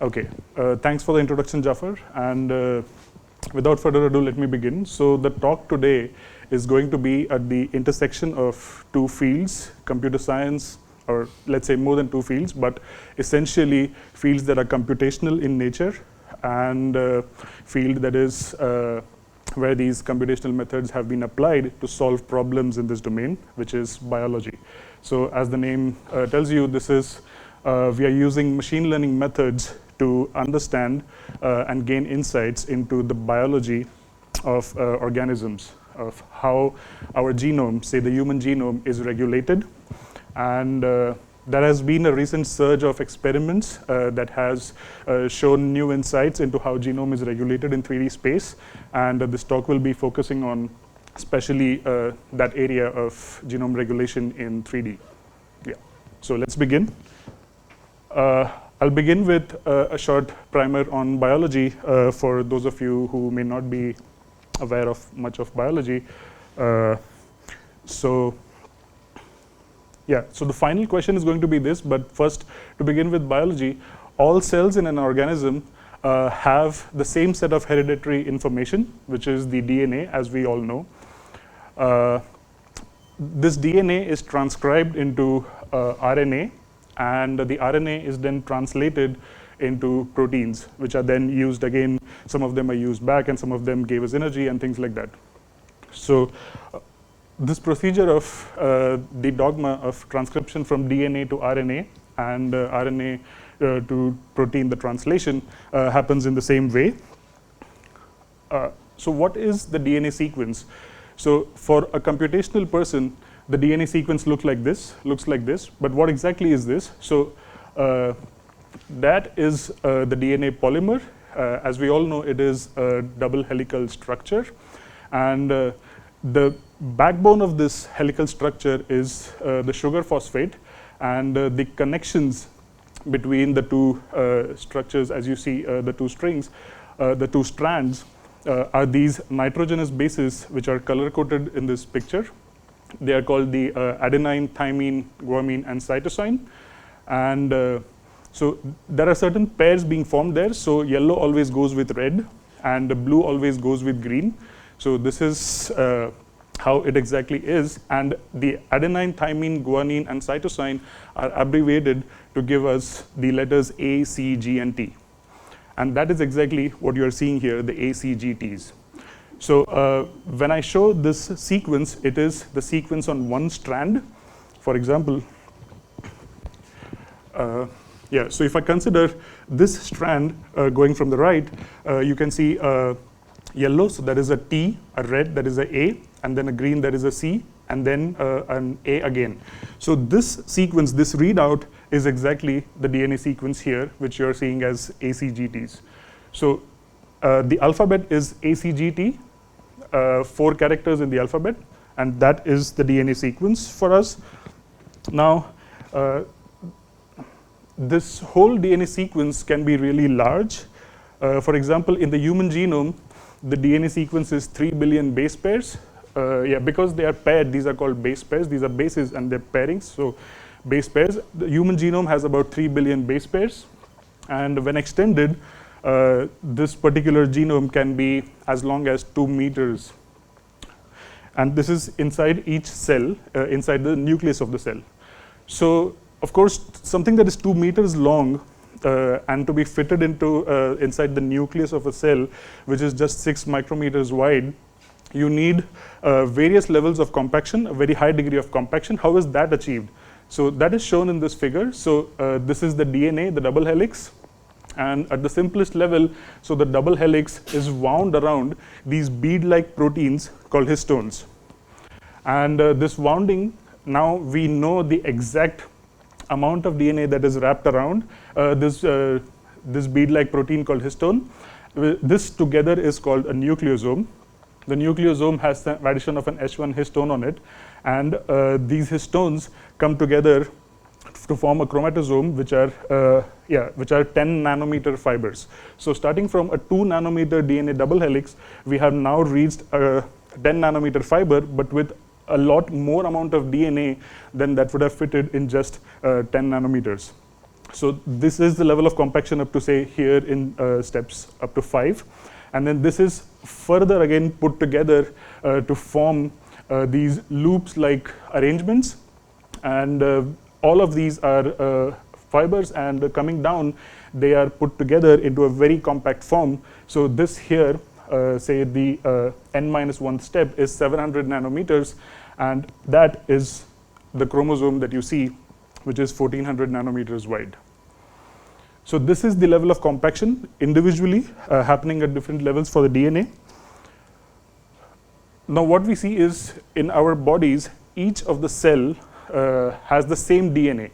Okay, thanks for the introduction, Jafar. And without further ado, let me begin. So the talk today is going to be at the intersection of two fields, computer science, or let's say more than two fields, but essentially fields that are computational in nature, and field that is where these computational methods have been applied to solve problems in this domain, which is biology. So as the name tells you, this is we are using machine learning methods to understand and gain insights into the biology of organisms, of how our genome, say the human genome, is regulated. And there has been a recent surge of experiments that has shown new insights into how genome is regulated in 3D space. And this talk will be focusing on especially that area of genome regulation in 3D. Yeah. So let's begin. I'll begin with a short primer on biology for those of you who may not be aware of much of biology. So the final question is going to be this, but first, to begin with biology, all cells in an organism have the same set of hereditary information, which is the DNA, as we all know. This DNA is transcribed into RNA, and the RNA is then translated into proteins, which are then used again. Some of them are used back, and some of them gave us energy and things like that. So this procedure of the dogma of transcription from DNA to RNA and RNA to protein, the translation, happens in the same way. So what is the DNA sequence? So for a computational person, the DNA sequence looks like this, but what exactly is this? So that is the DNA polymer. As we all know, it is a double helical structure, and the backbone of this helical structure is the sugar phosphate, and the connections between the two structures, as you see the two strings, the two strands, are these nitrogenous bases, which are color coded in this picture. They are called the adenine, thymine, guanine, and cytosine. And so there are certain pairs being formed there. So yellow always goes with red, and blue always goes with green. So this is how it exactly is. And the adenine, thymine, guanine, and cytosine are abbreviated to give us the letters A, C, G, and T. And that is exactly what you are seeing here, the A, C, G, Ts. So when I show this sequence, it is the sequence on one strand. For example, so if I consider this strand going from the right, you can see yellow, so that is a T, a red, that is a A, and then a green, that is a C, and then an A again. So this sequence, this readout, is exactly the DNA sequence here, which you're seeing as ACGTs. So the alphabet is ACGT, 4 characters in the alphabet, and that is the DNA sequence for us. Now, this whole DNA sequence can be really large. For example, in the human genome, the DNA sequence is 3 billion base pairs. Because they are paired, these are called base pairs. These are bases and they're pairings, so base pairs. The human genome has about 3 billion base pairs. And when extended, this particular genome can be as long as 2 meters. And this is inside each cell, inside the nucleus of the cell. So, of course, something that is 2 meters long and to be fitted into inside the nucleus of a cell, which is just 6 micrometers wide, you need various levels of compaction, a very high degree of compaction. How is that achieved? So that is shown in this figure. So this is the DNA, the double helix. And at the simplest level, so the double helix is wound around these bead-like proteins called histones. And this wounding, now we know the exact amount of DNA that is wrapped around this bead-like protein called histone. This together is called a nucleosome. The nucleosome has the addition of an H1 histone on it, and these histones come together to form a chromatosome, which are 10 nanometer fibers. So starting from a 2 nanometer DNA double helix, we have now reached a 10 nanometer fiber, but with a lot more amount of DNA than that would have fitted in just 10 nanometers. So this is the level of compaction up to, say, here in steps up to 5. And then this is further again put together to form these loops-like arrangements. And all of these are fibers, and coming down, they are put together into a very compact form. So this here, say the n-1 step is 700 nanometers, and that is the chromosome that you see, which is 1400 nanometers wide. So this is the level of compaction individually happening at different levels for the DNA. Now what we see is in our bodies, each of the cell has the same DNA,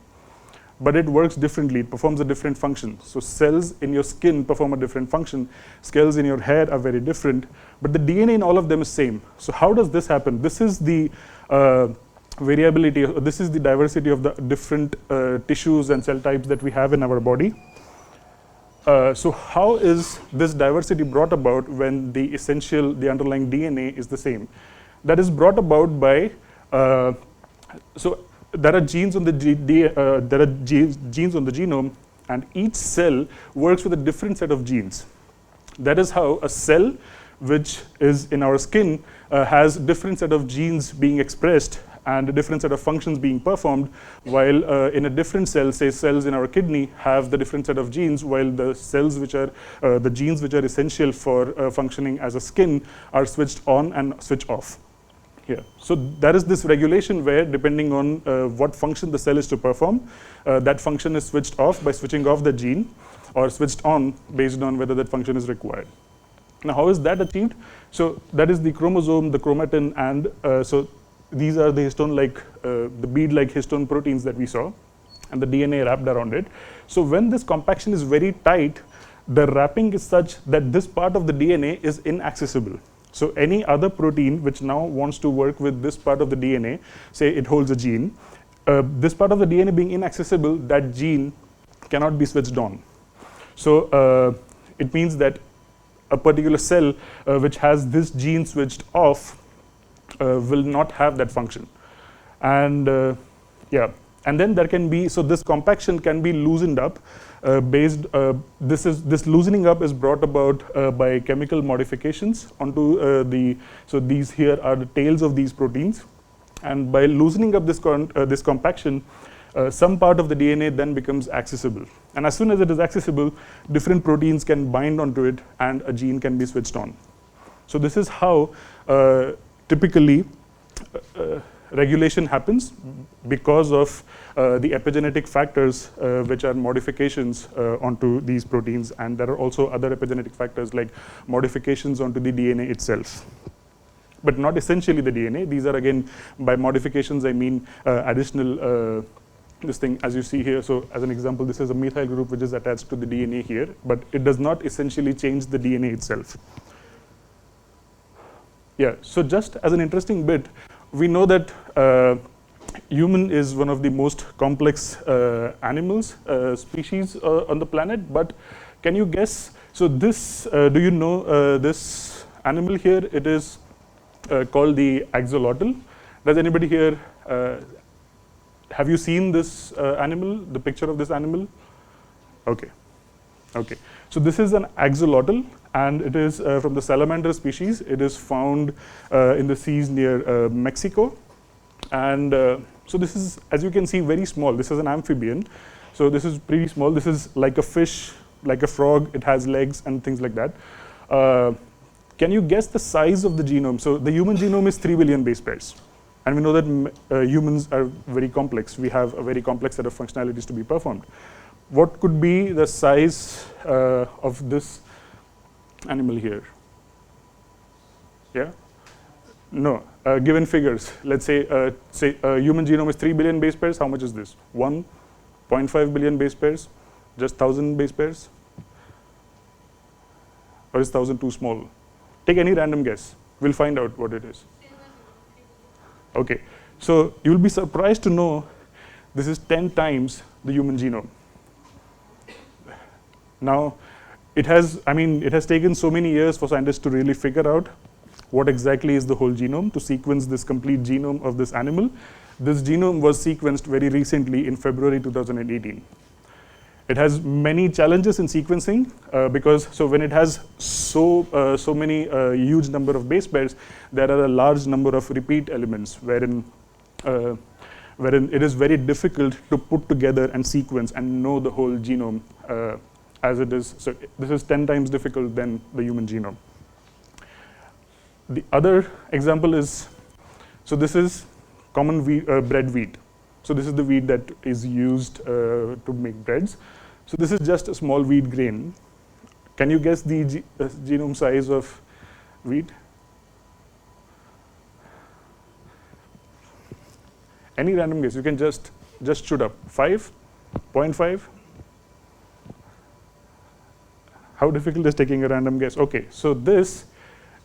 but it works differently. It performs a different function. So cells in your skin perform a different function. Cells in your hair are very different, but the DNA in all of them is same. So how does this happen? This is the variability, this is the diversity of the different tissues and cell types that we have in our body. So how is this diversity brought about when the underlying DNA is the same? That is brought about by, so there are genes on the genes on the genome, and each cell works with a different set of genes. That is how a cell which is in our skin has different set of genes being expressed and a different set of functions being performed, while in a different cell, say cells in our kidney, have the different set of genes, while the cells which are, the genes which are essential for functioning as a skin are switched on and switched off here. So there is this regulation where, depending on what function the cell is to perform, that function is switched off by switching off the gene, or switched on based on whether that function is required. Now how is that achieved? So that is the chromosome, the chromatin, and so these are the histone-like, the bead-like histone proteins that we saw, and the DNA wrapped around it. So when this compaction is very tight, the wrapping is such that this part of the DNA is inaccessible. So any other protein which now wants to work with this part of the DNA, say it holds a gene, this part of the DNA being inaccessible, that gene cannot be switched on. So it means that a particular cell which has this gene switched off will not have that function. And yeah, and then there can be, so this compaction can be loosened up this loosening up is brought about by chemical modifications onto so these here are the tails of these proteins, and by loosening up this compaction, some part of the DNA then becomes accessible, and as soon as it is accessible, different proteins can bind onto it and a gene can be switched on. So this is how typically regulation happens, because of the epigenetic factors which are modifications onto these proteins, and there are also other epigenetic factors like modifications onto the DNA itself, but not essentially the DNA. These are, again, by modifications I mean additional this thing, as you see here. So as an example, this is a methyl group which is attached to the DNA here, but it does not essentially change the DNA itself. Yeah, so just as an interesting bit, we know that human is one of the most complex animals, species on the planet, but can you guess, so this, do you know this animal here? It is called the axolotl. Does anybody here, have you seen this animal, the picture of this animal? Okay, okay. So this is an axolotl, and it is from the salamander species. It is found in the seas near Mexico. And so this is, as you can see, very small. This is an amphibian. So this is pretty small. This is like a fish, like a frog. It has legs and things like that. Can you guess the size of the genome? So the human genome is 3 billion base pairs. And we know that humans are very complex. We have a very complex set of functionalities to be performed. What could be the size of this animal here? Yeah? No, given figures. Let's say, human genome is 3 billion base pairs. How much is this? 1.5 billion base pairs? Just 1,000 base pairs? Or is 1,000 too small? Take any random guess. We'll find out what it is. Okay, so you'll be surprised to know this is 10 times the human genome. Now, it has taken so many years for scientists to really figure out what exactly is the whole genome, to sequence this complete genome of this animal. This genome was sequenced very recently in February 2018. It has many challenges in sequencing because when it has so many huge number of base pairs, there are a large number of repeat elements wherein it is very difficult to put together and sequence and know the whole genome as it is. So this is 10 times difficult than the human genome. The other example is, so this is common wheat, bread wheat. So this is the wheat that is used to make breads. So this is just a small wheat grain. Can you guess the genome size of wheat? Any random guess, you can just shoot up. 5, 0.5? How difficult is taking a random guess? Okay, so this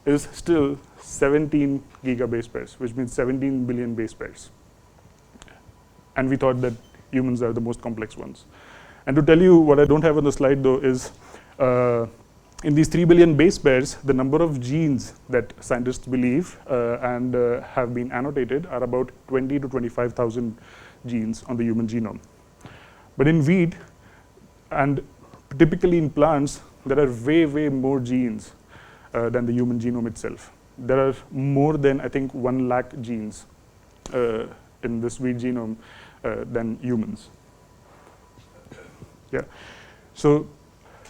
is still 17 gigabase pairs, which means 17 billion base pairs. And we thought that humans are the most complex ones. And to tell you what I don't have on the slide though is, in these 3 billion base pairs, the number of genes that scientists believe and have been annotated are about 20 to 25,000 genes on the human genome. But in wheat, and typically in plants, there are way more genes than the human genome itself. There are more than, I think, 1 lakh genes in this wheat genome than humans. Yeah. So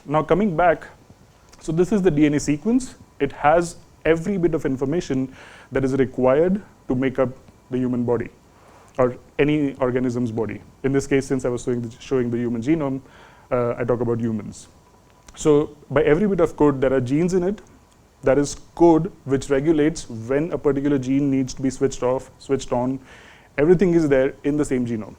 now coming back, so this is the DNA sequence. It has every bit of information that is required to make up the human body or any organism's body. In this case, since I was showing the human genome, I talk about humans. So by every bit of code, there are genes in it. That is code which regulates when a particular gene needs to be switched off, switched on. Everything is there in the same genome.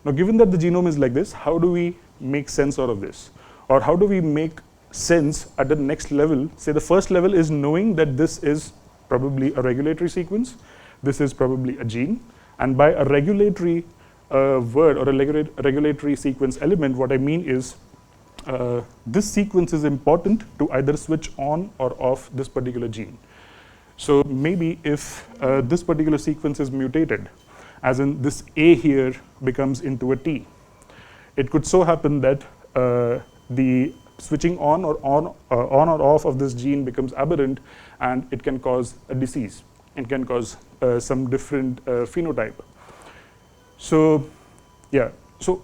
Now, given that the genome is like this, how do we make sense out of this? Or how do we make sense at the next level? Say the first level is knowing that this is probably a regulatory sequence, this is probably a gene, and by a regulatory word or a regulatory sequence element, what I mean is this sequence is important to either switch on or off this particular gene. So maybe if this particular sequence is mutated, as in this A here becomes into a T, it could so happen that the switching on or off of this gene becomes aberrant, and it can cause a disease. It can cause some different phenotype. So yeah, so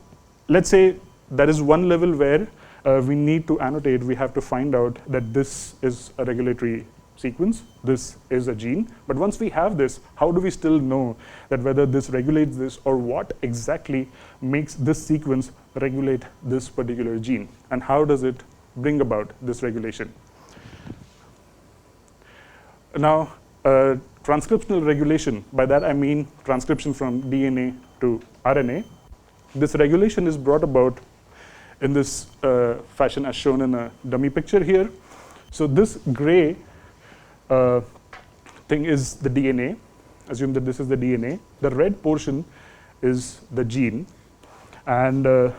let's say there is one level where we need to annotate, we have to find out that this is a regulatory sequence, this is a gene. But once we have this, how do we still know that whether this regulates this, or what exactly makes this sequence regulate this particular gene, and how does it bring about this regulation? Now, transcriptional regulation, by that I mean transcription from DNA to RNA. This regulation is brought about in this fashion as shown in a dummy picture here. So this gray thing is the DNA. Assume that this is the DNA. The red portion is the gene. And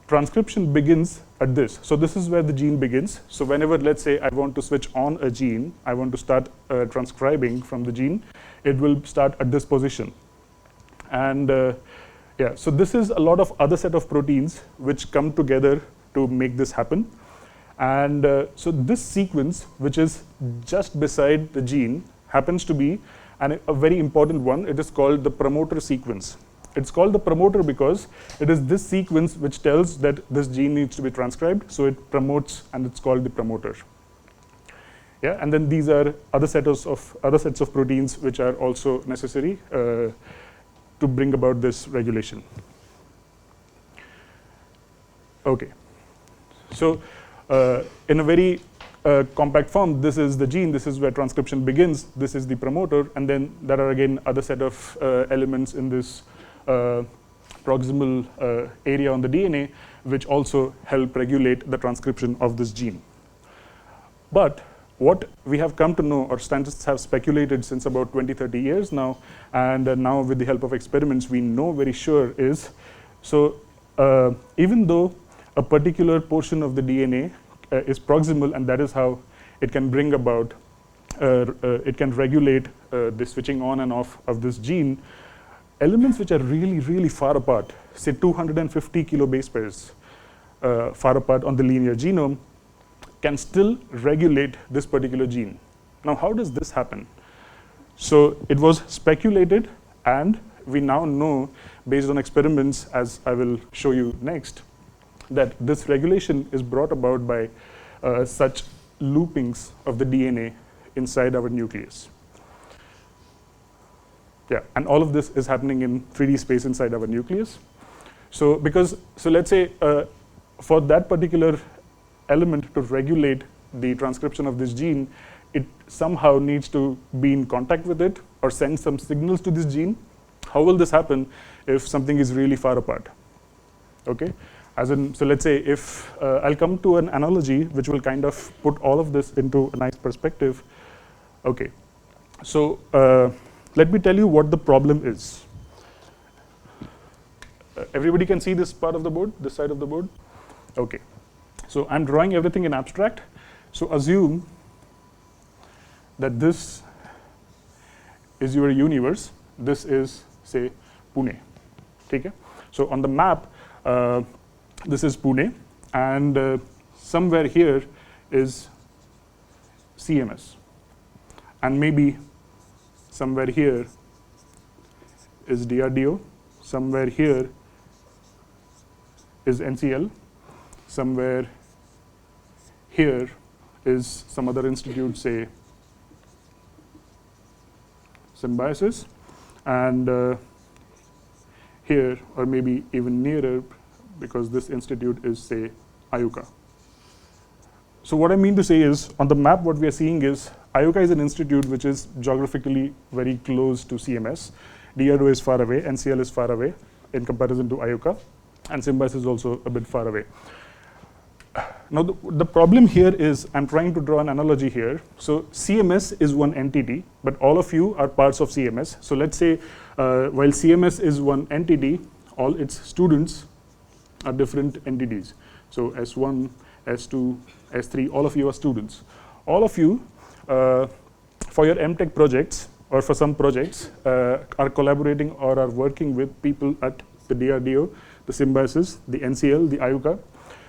transcription begins at this. So this is where the gene begins. So whenever, let's say, I want to switch on a gene, I want to start transcribing from the gene, it will start at this position. And yeah, so this is a lot of other set of proteins which come together to make this happen. And so this sequence, which is just beside the gene, happens to be a very important one. It is called the promoter sequence. It's called the promoter because it is this sequence which tells that this gene needs to be transcribed, so it promotes, and it's called the promoter. Yeah, and then these are other sets of proteins which are also necessary to bring about this regulation. Okay, so in a very compact form, this is the gene, this is where transcription begins, this is the promoter, and then there are again other set of elements in this proximal area on the DNA which also help regulate the transcription of this gene. But what we have come to know, or scientists have speculated since about 20-30 years now, and now with the help of experiments we know very sure is, so even though a particular portion of the DNA is proximal, and that is how it can bring about, it can regulate the switching on and off of this gene, elements which are really far apart, say 250 kilobase pairs, far apart on the linear genome can still regulate this particular gene. Now, how does this happen? So it was speculated, and we now know, based on experiments, as I will show you next, that this regulation is brought about by such loopings of the DNA inside our nucleus. Yeah, and all of this is happening in 3D space inside our nucleus. So let's say for that particular element to regulate the transcription of this gene, it somehow needs to be in contact with it or send some signals to this gene. How will this happen if something is really far apart? Okay, so let's say if I'll come to an analogy which will kind of put all of this into a nice perspective. Okay, so let me tell you what the problem is. Everybody can see this part of the board, this side of the board? Okay, so I'm drawing everything in abstract. So assume that this is your universe. This is, say, Pune. Okay? So on the map, this is Pune, and somewhere here is CMS, and maybe somewhere here is DRDO, somewhere here is NCL, somewhere here is some other institute, say Symbiosis, and here, or maybe even nearer, because this institute is, say, IUCAA. So what I mean to say is, on the map what we are seeing is, IUCAA is an institute which is geographically very close to CMS. DRDO is far away, NCL is far away in comparison to IUCAA, and Symbiosis is also a bit far away. Now the problem here is, I'm trying to draw an analogy here. So CMS is one entity, but all of you are parts of CMS. So let's say while CMS is one entity, all its students are different entities. So S1, S2, S3, all of you are students. All of you, for your MTech projects or for some projects, are collaborating or are working with people at the DRDO, the Symbiosis, the NCL, the IUCAA.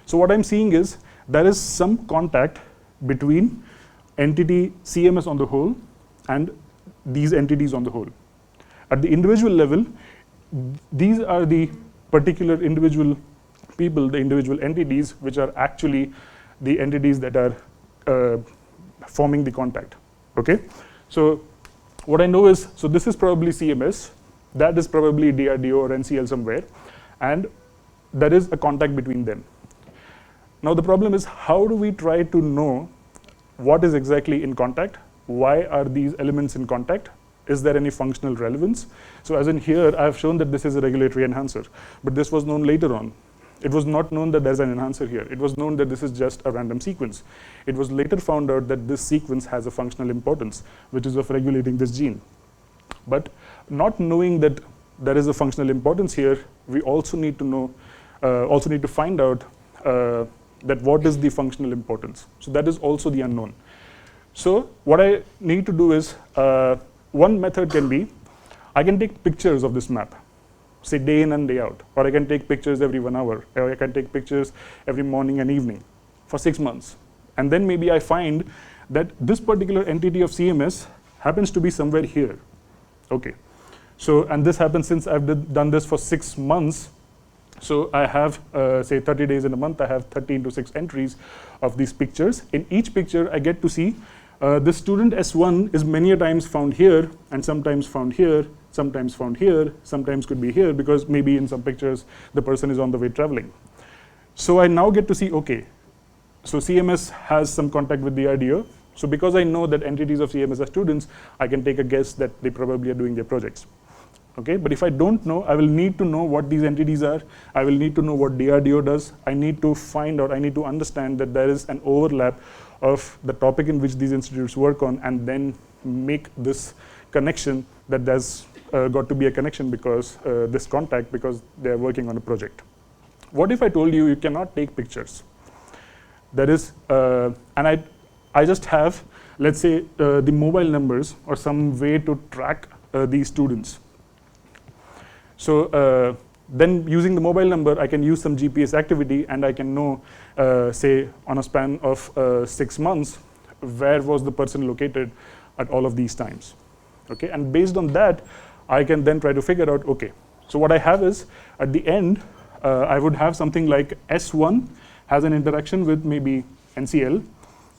So what I'm seeing is there is some contact between entity CMS on the whole and these entities on the whole. At the individual level, these are the particular individual people, the individual entities, which are actually the entities that are forming the contact. Okay? So what I know is, so this is probably CMS, that is probably DRDO or NCL somewhere, and there is a contact between them. Now the problem is, how do we try to know what is exactly in contact? Why are these elements in contact? Is there any functional relevance? So as in here, I have shown that this is a regulatory enhancer, but this was known later on. It was not known that there's an enhancer here. It was known that this is just a random sequence. It was later found out that this sequence has a functional importance, which is of regulating this gene. But not knowing that there is a functional importance here, we also need to know, also need to find out that what is the functional importance. So that is also the unknown. So what I need to do is, one method can be, I can take pictures of this map, say day in and day out, or I can take pictures every 1 hour, or I can take pictures every morning and evening for 6 months. And then maybe I find that this particular entity of CMS happens to be somewhere here. Okay. So, and this happens since I've done this for 6 months. So I have, say 30 days in a month, I have 13 to 6 entries of these pictures. In each picture, I get to see the student S1 is many a times found here, and sometimes found here, sometimes found here, sometimes could be here, because maybe in some pictures, the person is on the way traveling. So I now get to see, okay, so CMS has some contact with the RDO. So because I know that entities of CMS are students, I can take a guess that they probably are doing their projects. Okay, but if I don't know, I will need to know what these entities are. I will need to know what DRDO does. I need to find out, I need to understand that there is an overlap of the topic in which these institutes work on, and then make this connection that there's got to be a connection because this contact, because they're working on a project. What if I told you you cannot take pictures? That is, and I just have, let's say, the mobile numbers or some way to track these students. So Then using the mobile number, I can use some GPS activity, and I can know, say, on a span of 6 months, where was the person located at all of these times. Okay, and based on that, I can then try to figure out, okay, so what I have is, at the end, I would have something like S1 has an interaction with maybe NCL,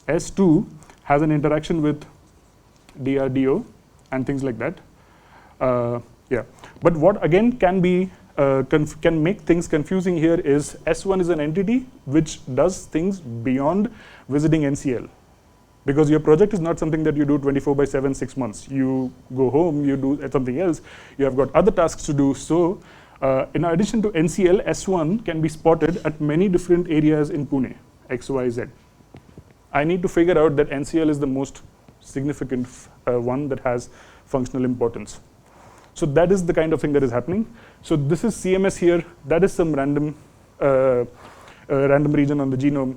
S2 has an interaction with DRDO, and things like that. Yeah, but what again can be can make things confusing here is S1 is an entity which does things beyond visiting NCL, because your project is not something that you do 24/7, 6 months. You go home, you do something else. You have got other tasks to do. So, in addition to NCL, S1 can be spotted at many different areas in Pune, X, Y, Z. I need to figure out that NCL is the most significant one that has functional importance. So that is the kind of thing that is happening. So this is CMS here. That is some random random region on the genome,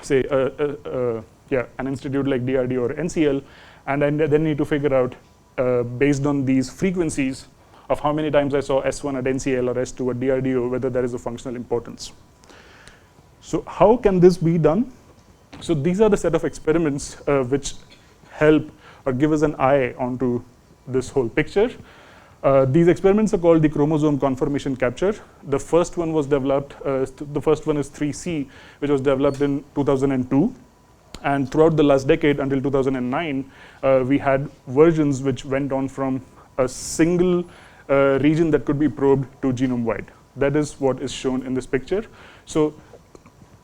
say, yeah, an institute like DRDO or NCL, and I then need to figure out, based on these frequencies, of how many times I saw S1 at NCL or S2 at DRDO, whether there is a functional importance. So how can this be done? So these are the set of experiments which help or give us an eye onto this whole picture. These experiments are called the chromosome conformation capture. The first one was developed, the first one is 3C, which was developed in 2002. And throughout the last decade until 2009, we had versions which went on from a single region that could be probed to genome-wide. That is what is shown in this picture. So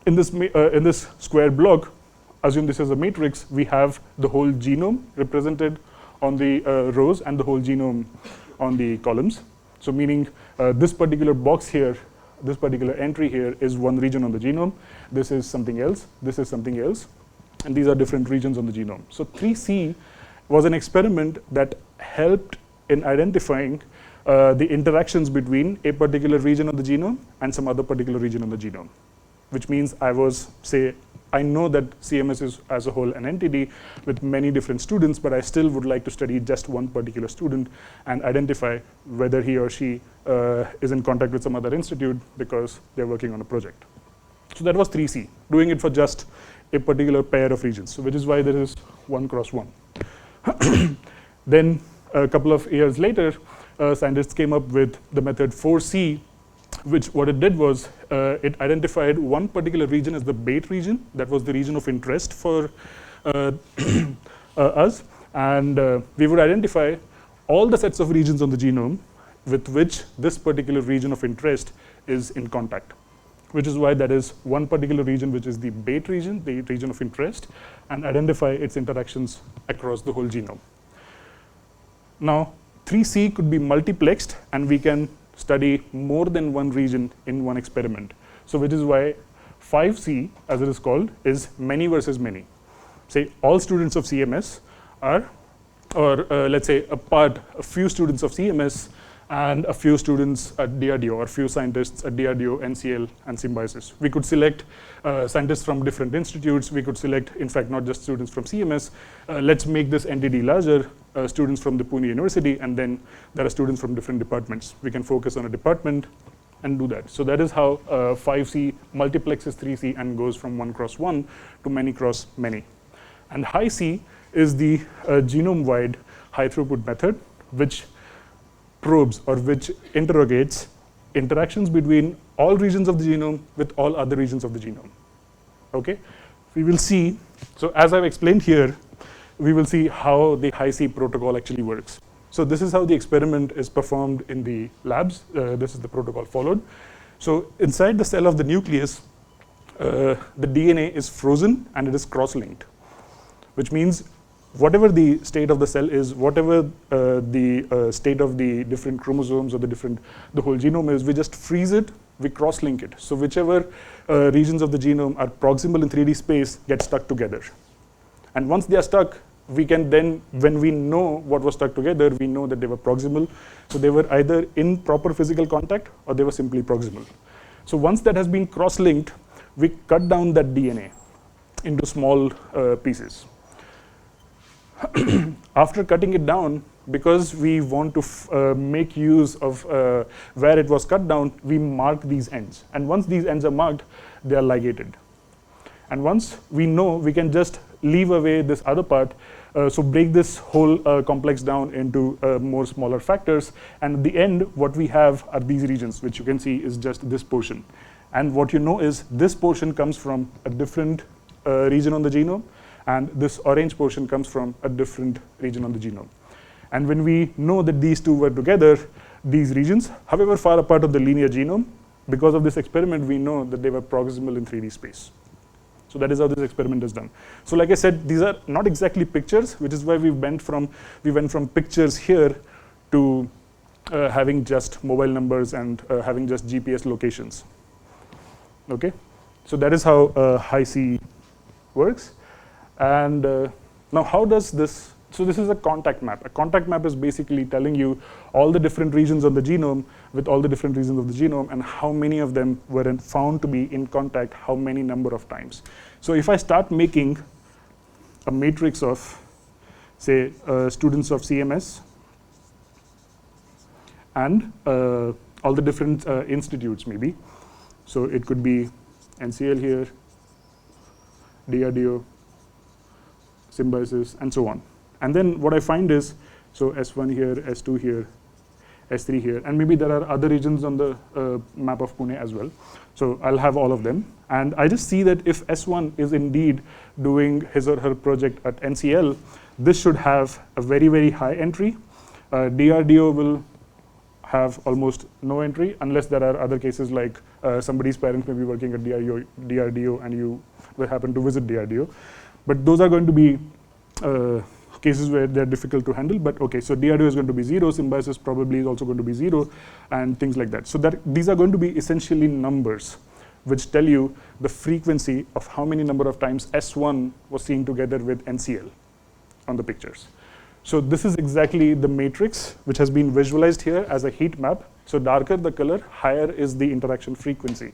in this square block, assume this is a matrix, we have the whole genome represented on the rows and the whole genome on the columns. So meaning this particular box here, this particular entry here is one region on the genome. This is something else. This is something else. And these are different regions on the genome. So 3C was an experiment that helped in identifying the interactions between a particular region of the genome and some other particular region of the genome, which means I was, say, I know that CMS is as a whole an entity with many different students, but I still would like to study just one particular student and identify whether he or she is in contact with some other institute because they're working on a project. So that was 3C, doing it for just a particular pair of regions, so which is why there is 1 cross 1. Then a couple of years later, scientists came up with the method 4C, which what it did was it identified one particular region as the bait region. That was the region of interest for us. And we would identify all the sets of regions on the genome with which this particular region of interest is in contact, which is why that is one particular region which is the bait region, the region of interest, and identify its interactions across the whole genome. Now, 3C could be multiplexed, and we can study more than one region in one experiment. So which is why 5C, as it is called, is many versus many. Say all students of CMS are, or let's say a few students of CMS and a few students at DRDO, or a few scientists at DRDO, NCL, and symbiosis. We could select scientists from different institutes. We could select, in fact, not just students from CMS. Let's make this entity larger, students from the Pune University, and then there are students from different departments. We can focus on a department and do that. So that is how 5C multiplexes 3C and goes from 1 cross 1 to many cross many. And high C is the genome-wide high throughput method, which probes or which interrogates interactions between all regions of the genome with all other regions of the genome. Okay, we will see, so as I've explained here, we will see how the high C protocol actually works. So this is how the experiment is performed in the labs. This is the protocol followed. So inside the cell of the nucleus, the DNA is frozen and it is cross-linked, which means whatever the state of the cell is, whatever the state of the different chromosomes or the whole genome is, we just freeze it, we cross-link it. So whichever regions of the genome are proximal in 3D space get stuck together. And once they are stuck, we can then, when we know what was stuck together, we know that they were proximal. So they were either in proper physical contact or they were simply proximal. So once that has been cross-linked, we cut down that DNA into small pieces. after cutting it down, because we want to make use of where it was cut down, we mark these ends. And once these ends are marked, they are ligated. And once we know, we can just leave away this other part, so break this whole complex down into more smaller factors. And at the end, what we have are these regions, which you can see is just this portion. And what you know is this portion comes from a different region on the genome, and this orange portion comes from a different region on the genome. And when we know that these two were together, these regions, however far apart of the linear genome, because of this experiment, we know that they were proximal in 3D space. So that is how this experiment is done. So like I said, these are not exactly pictures, which is why we went from pictures here to having just mobile numbers and having just GPS locations. Okay, so that is how Hi-C works. And now how does this, so this is a contact map. A contact map is basically telling you all the different regions of the genome with all the different regions of the genome and how many of them were found to be in contact how many number of times. So if I start making a matrix of, say, students of CMS and all the different institutes maybe. So it could be NCL here, DRDO, Symbiosis, and so on. And then what I find is, so S1 here, S2 here, S3 here, and maybe there are other regions on the map of Pune as well. So I'll have all of them. And I just see that if S1 is indeed doing his or her project at NCL, this should have a very, very high entry. DRDO will have almost no entry, unless there are other cases like somebody's parents may be working at DRDO and you will happen to visit DRDO. But those are going to be cases where they're difficult to handle. But okay, so DRDO is going to be 0, Symbiosis probably is also going to be 0, and things like that. So that these are going to be essentially numbers which tell you the frequency of how many number of times S1 was seen together with NCL on the pictures. So this is exactly the matrix which has been visualized here as a heat map. So darker the color, higher is the interaction frequency.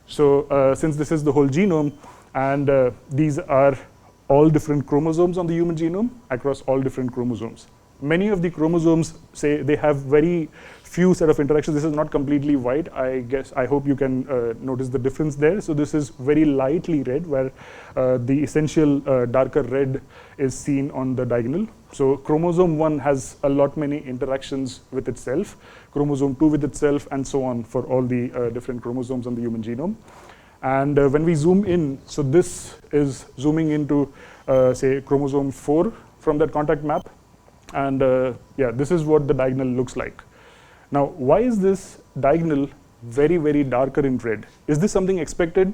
So since this is the whole genome, and these are all different chromosomes on the human genome across all different chromosomes. Many of the chromosomes say they have very few set of interactions. This is not completely white. I hope you can notice the difference there. So this is very lightly red, where the essential darker red is seen on the diagonal. So chromosome 1 has a lot many interactions with itself, chromosome 2 with itself, and so on for all the different chromosomes on the human genome. And when we zoom in, so this is zooming into, say, chromosome 4 from that contact map. And yeah, this is what the diagonal looks like. Now, why is this diagonal very, very darker in red? Is this something expected?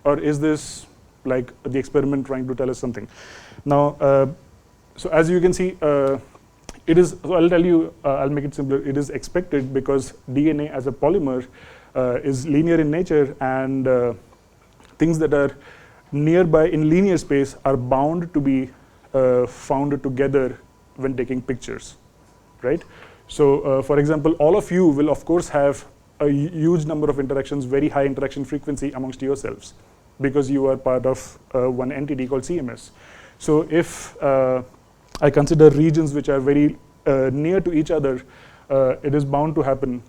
Or is this like the experiment trying to tell us something? Now, so as you can see, it is, so I'll tell you, I'll make it simpler. It is expected because DNA as a polymer is linear in nature, and things that are nearby in linear space are bound to be found together when taking pictures, right? So for example, all of you will of course have a huge number of interactions, very high interaction frequency amongst yourselves, because you are part of one entity called CMS. So if I consider regions which are very near to each other, it is bound to happen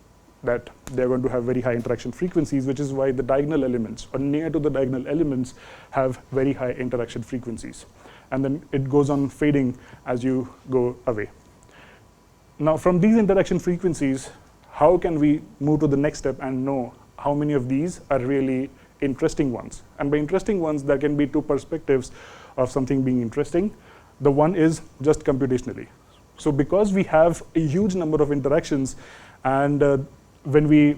that they're going to have very high interaction frequencies, which is why the diagonal elements or near to the diagonal elements have very high interaction frequencies. And then it goes on fading as you go away. Now from these interaction frequencies, how can we move to the next step and know how many of these are really interesting ones? And by interesting ones, there can be two perspectives of something being interesting. The one is just computationally. So because we have a huge number of interactions, and when we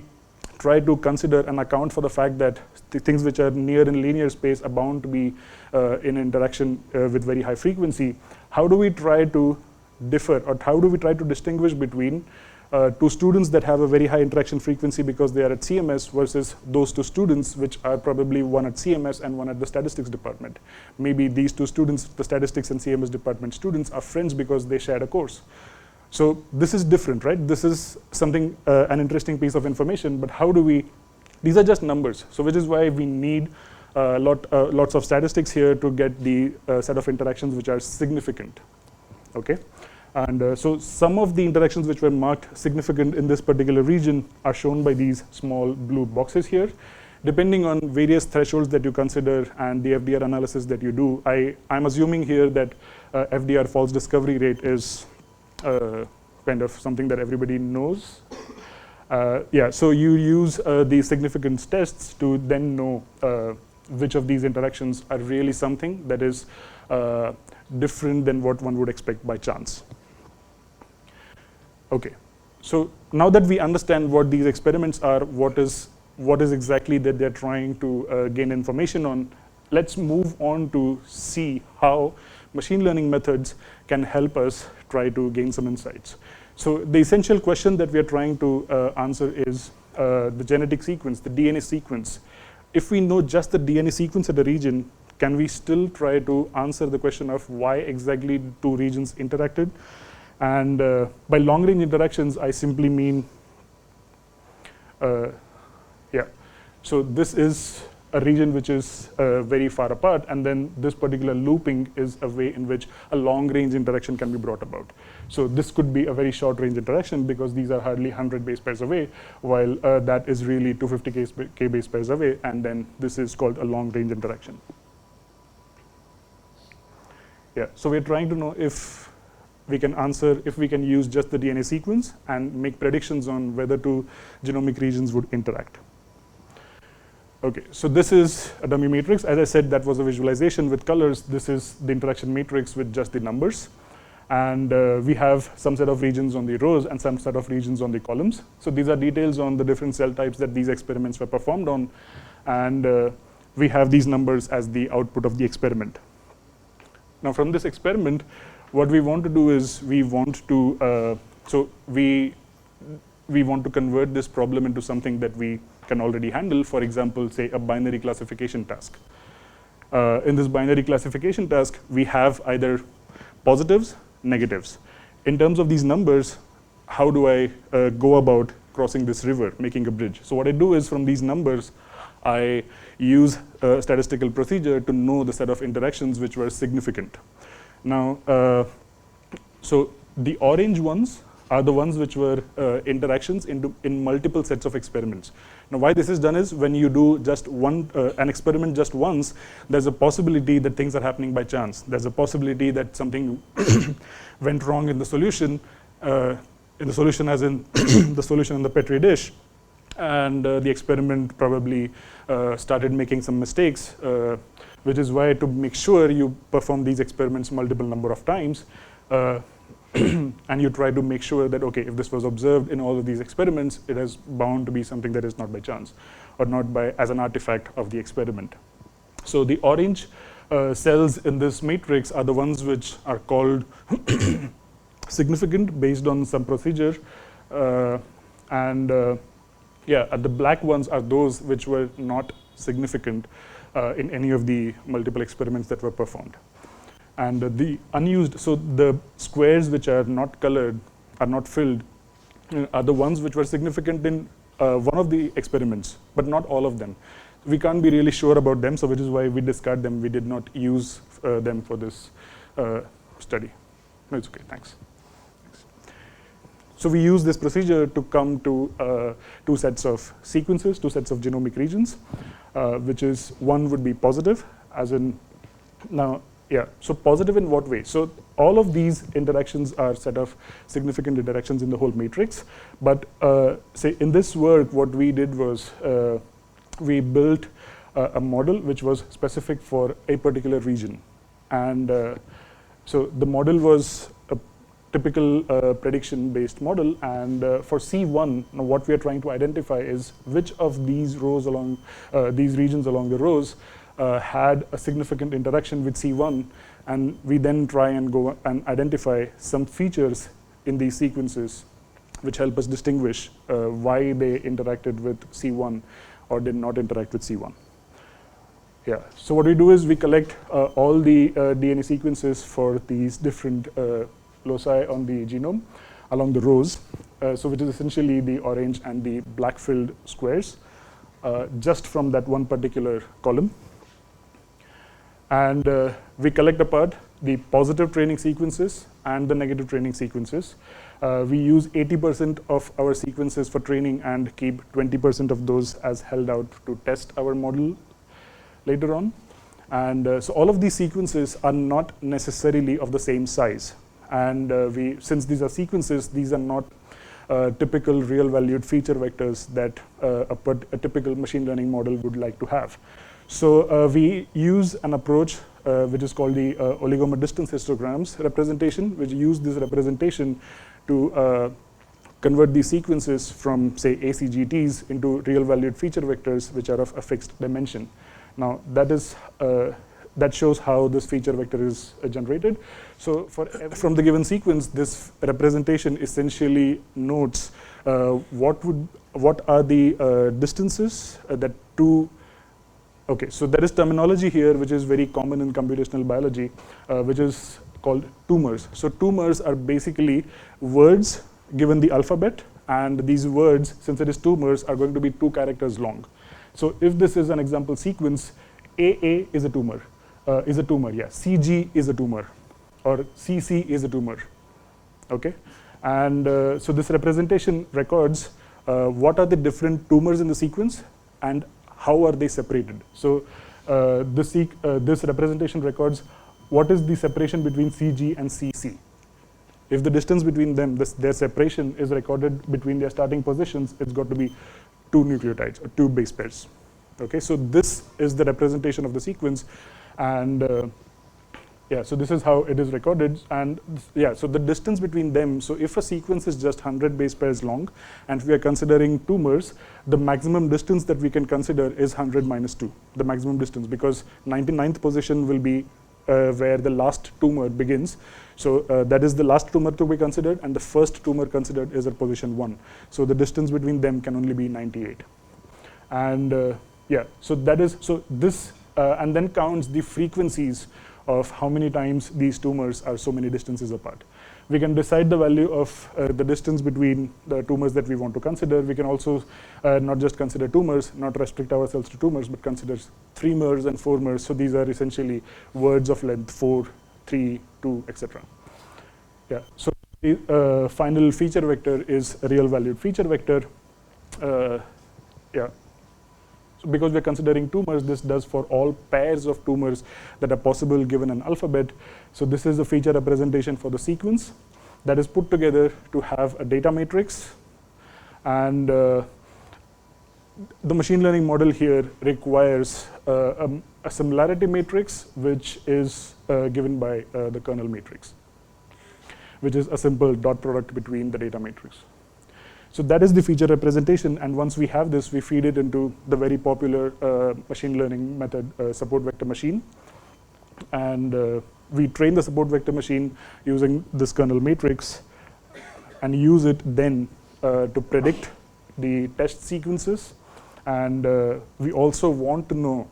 try to consider and account for the fact that the things which are near in linear space are bound to be in interaction with very high frequency, how do we try to differ, or how do we try to distinguish between two students that have a very high interaction frequency because they are at CMS versus those two students which are probably one at CMS and one at the statistics department? Maybe these two students, the statistics and CMS department students, are friends because they shared a course. So this is different, right? This is something, an interesting piece of information, but how do we, these are just numbers. So which is why we need lots of statistics here to get the set of interactions which are significant. okay? And so some of the interactions which were marked significant in this particular region are shown by these small blue boxes here. Depending on various thresholds that you consider and the FDR analysis that you do, I'm assuming here that FDR false discovery rate is kind of something that everybody knows. Yeah, so you use the significance tests to then know which of these interactions are really something that is different than what one would expect by chance. Okay, so now that we understand what these experiments are, what is exactly that they're trying to gain information on, let's move on to see how machine learning methods can help us try to gain some insights. So the essential question that we are trying to answer is the genetic sequence, the DNA sequence. If we know just the DNA sequence of the region, can we still try to answer the question of why exactly two regions interacted? And by long-range interactions, I simply mean, yeah. So this is a region which is very far apart, and then this particular looping is a way in which a long-range interaction can be brought about. So this could be a very short-range interaction because these are hardly 100 base pairs away, while that is really 250 k base pairs away, and then this is called a long-range interaction. Yeah, so we're trying to know if we can use just the DNA sequence and make predictions on whether two genomic regions would interact. Okay, so this is a dummy matrix. As I said, that was a visualization with colors. This is the interaction matrix with just the numbers. And we have some set of regions on the rows and some set of regions on the columns. So these are details on the different cell types that these experiments were performed on. And we have these numbers as the output of the experiment. Now from this experiment, what we want to do is we want to convert this problem into something that we can already handle. For example, say a binary classification task. In this binary classification task, we have either positives, negatives. In terms of these numbers, how do I go about crossing this river, making a bridge? So what I do is from these numbers, I use a statistical procedure to know the set of interactions which were significant. Now, so the orange ones are the ones which were interactions in multiple sets of experiments. Now, why this is done is when you do just an experiment just once, there's a possibility that things are happening by chance. There's a possibility that something went wrong in the solution as in the solution in the Petri dish, and the experiment probably started making some mistakes, which is why to make sure you perform these experiments multiple number of times, and you try to make sure that, okay, if this was observed in all of these experiments, it is bound to be something that is not by chance or not as an artifact of the experiment. So the orange cells in this matrix are the ones which are called significant based on some procedure, yeah, the black ones are those which were not significant in any of the multiple experiments that were performed. And the unused, so the squares which are not colored, are not filled, are the ones which were significant in one of the experiments, but not all of them. We can't be really sure about them, so which is why we discard them. We did not use them for this study. No, it's okay, thanks. So we use this procedure to come to two sets of sequences, two sets of genomic regions, which is one would be positive, as in, now, yeah, so positive in what way? So all of these interactions are set of significant interactions in the whole matrix, but say in this work, what we did was we built a model which was specific for a particular region. And so the model was a typical prediction-based model, and for C1, now what we are trying to identify is which of these rows along, these regions along the rows had a significant interaction with C1, and we then try and go and identify some features in these sequences which help us distinguish why they interacted with C1 or did not interact with C1. Yeah, so what we do is we collect all the DNA sequences for these different loci on the genome along the rows, so which is essentially the orange and the black filled squares, just from that one particular column. And we collect apart the positive training sequences and the negative training sequences. We use 80% of our sequences for training and keep 20% of those as held out to test our model later on. And so all of these sequences are not necessarily of the same size. And since these are sequences, these are not typical real-valued feature vectors that a typical machine learning model would like to have. So we use an approach which is called the oligomer distance histograms representation, which use this representation to convert these sequences from, say, ACGTs into real-valued feature vectors which are of a fixed dimension. Now, that shows how this feature vector is generated. So from the given sequence, this representation essentially notes what are the distances that two. Okay, so there is terminology here which is very common in computational biology, which is called tumors. So tumors are basically words given the alphabet, and these words, since it is tumors, are going to be 2 characters long. So if this is an example sequence, AA is a tumor, yeah. CG is a tumor, or CC is a tumor, okay? And so this representation records what are the different tumors in the sequence and how are they separated. So this representation records what is the separation between CG and CC. If the distance between them, their separation is recorded between their starting positions, it's got to be 2 nucleotides or 2 base pairs. Okay, so this is the representation of the sequence, and yeah, so this is how it is recorded, and yeah, so the distance between them, so if a sequence is just 100 base pairs long, and if we are considering tumors, the maximum distance that we can consider is 100 minus 2, the maximum distance, because 99th position will be where the last tumor begins. So that is the last tumor to be considered, and the first tumor considered is at position 1. So the distance between them can only be 98. And yeah, so that is, so this, and then counts the frequencies of how many times these tumors are so many distances apart. We can decide the value of the distance between the tumors that we want to consider. We can also not just consider tumors, not restrict ourselves to tumors, but consider 3 mers and 4 mers. So these are essentially words of length 4, 3, 2, etc. Yeah. So the final feature vector is a real-valued feature vector. Yeah. So because we're considering tumors, this does for all pairs of tumors that are possible given an alphabet. So this is a feature representation for the sequence that is put together to have a data matrix. And the machine learning model here requires a similarity matrix, which is given by the kernel matrix, which is a simple dot product between the data matrix. So that is the feature representation, and once we have this, we feed it into the very popular machine learning method, support vector machine. And we train the support vector machine using this kernel matrix and use it then to predict the test sequences. And we also want to know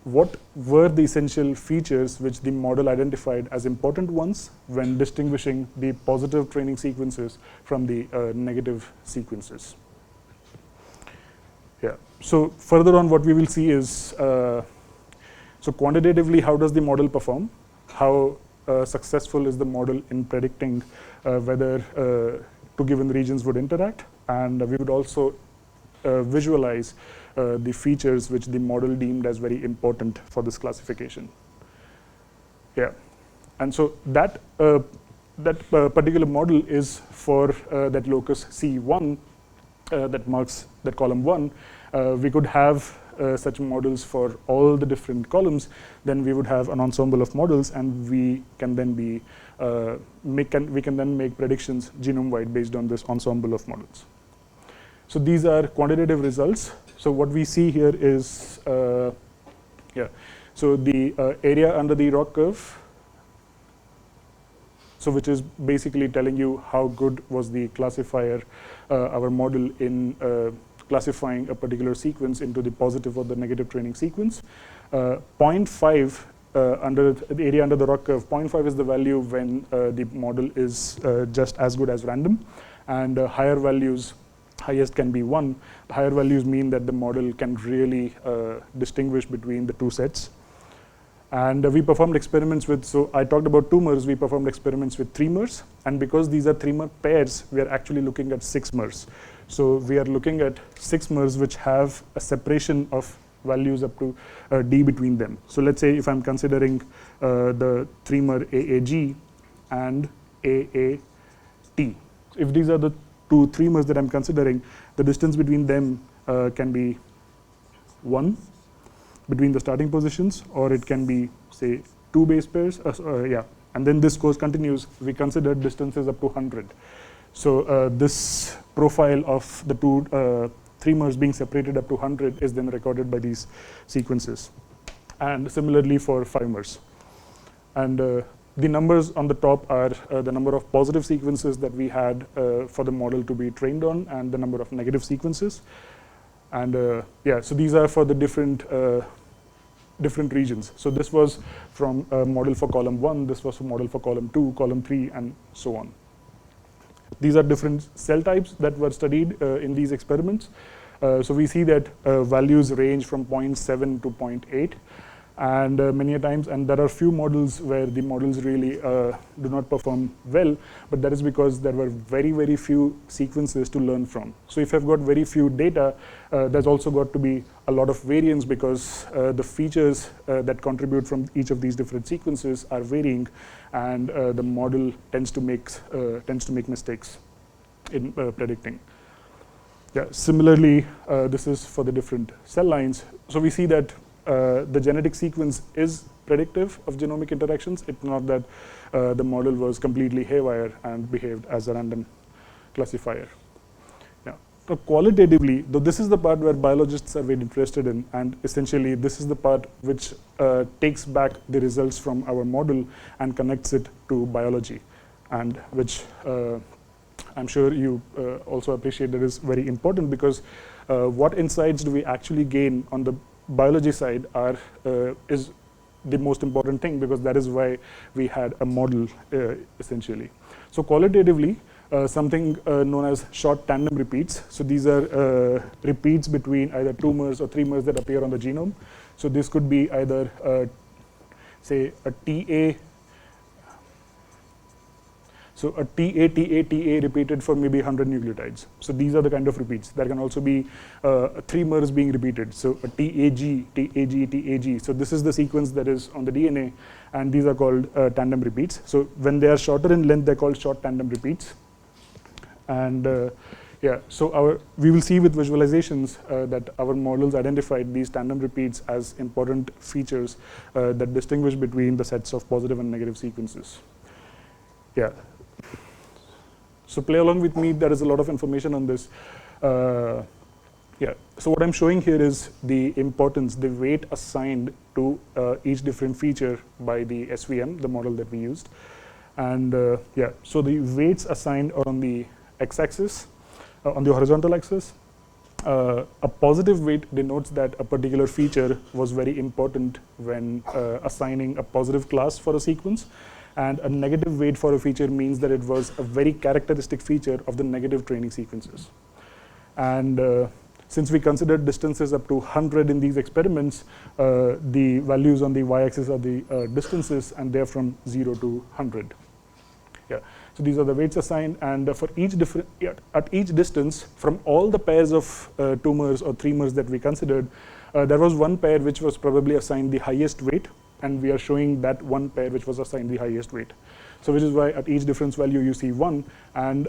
what were the essential features which the model identified as important ones when distinguishing the positive training sequences from the negative sequences. Yeah. So further on, what we will see is, so quantitatively, how does the model perform? How successful is the model in predicting whether 2 given regions would interact? And we would also visualize the features which the model deemed as very important for this classification. Yeah, and so that particular model is for that locus C1 that marks that column 1. We could have such models for all the different columns. Then we would have an ensemble of models, and we can then be we can then make predictions genome-wide based on this ensemble of models. So these are quantitative results. So what we see here is, yeah, so the area under the ROC curve, so which is basically telling you how good was the classifier, our model in classifying a particular sequence into the positive or the negative training sequence. 0.5 under the area under the ROC curve, 0.5 is the value when the model is just as good as random, and higher values, highest can be 1. The higher values mean that the model can really distinguish between the 2 sets. And we performed experiments with, so I talked about 2 mers, we performed experiments with 3 mers. And because these are 3 mer pairs, we are actually looking at 6 mers. So we are looking at 6 mers which have a separation of values up to d between them. So let's say if I'm considering the 3 mer AAG and AAT. If these are the 2 3 mers that I'm considering, the distance between them can be 1 between the starting positions, or it can be, say, 2 base pairs. And then this course continues. We consider distances up to 100. So this profile of the 2 3 mers being separated up to 100 is then recorded by these sequences. And similarly for 5 mers. And the numbers on the top are the number of positive sequences that we had for the model to be trained on, and the number of negative sequences. And so these are for the different regions. So this was from a model for column 1, this was a model for column 2, column 3, and so on. These are different cell types that were studied in these experiments. So we see that values range from 0.7 to 0.8. And many a times, and there are few models where the models really do not perform well, but that is because there were very, very few sequences to learn from. So if I've got very few data, there's also got to be a lot of variance, because the features that contribute from each of these different sequences are varying, and the model tends to make mistakes in predicting. Yeah. Similarly, this is for the different cell lines. So we see that the genetic sequence is predictive of genomic interactions. It's not that the model was completely haywire and behaved as a random classifier. Yeah. So qualitatively, though, this is the part where biologists are very interested in, and essentially this is the part which takes back the results from our model and connects it to biology, and which I'm sure you also appreciate that is very important, because what insights do we actually gain on the biology side is the most important thing, because that is why we had a model essentially. So qualitatively, something known as short tandem repeats. So these are repeats between either 2 mers or 3 mers that appear on the genome. So this could be either say a TA. So a TA repeated for maybe 100 nucleotides. So these are the kind of repeats. There can also be 3 mers being repeated. So a TAG. So this is the sequence that is on the DNA, and these are called tandem repeats. So when they are shorter in length, they're called short tandem repeats. And so we will see with visualizations that our models identified these tandem repeats as important features that distinguish between the sets of positive and negative sequences. Yeah. So play along with me. There is a lot of information on this. So what I'm showing here is the importance, the weight assigned to each different feature by the SVM, the model that we used. And so the weights assigned are on the x-axis, on the horizontal axis. A positive weight denotes that a particular feature was very important when assigning a positive class for a sequence. And a negative weight for a feature means that it was a very characteristic feature of the negative training sequences. And since we considered distances up to 100 in these experiments, the values on the y-axis are the distances, and they're from 0 to 100. Yeah. So these are the weights assigned, and for each at each distance, from all the pairs of 2 mers or 3 mers that we considered, there was one pair which was probably assigned the highest weight, and we are showing that one pair which was assigned the highest weight. So which is why at each difference value you see 1, and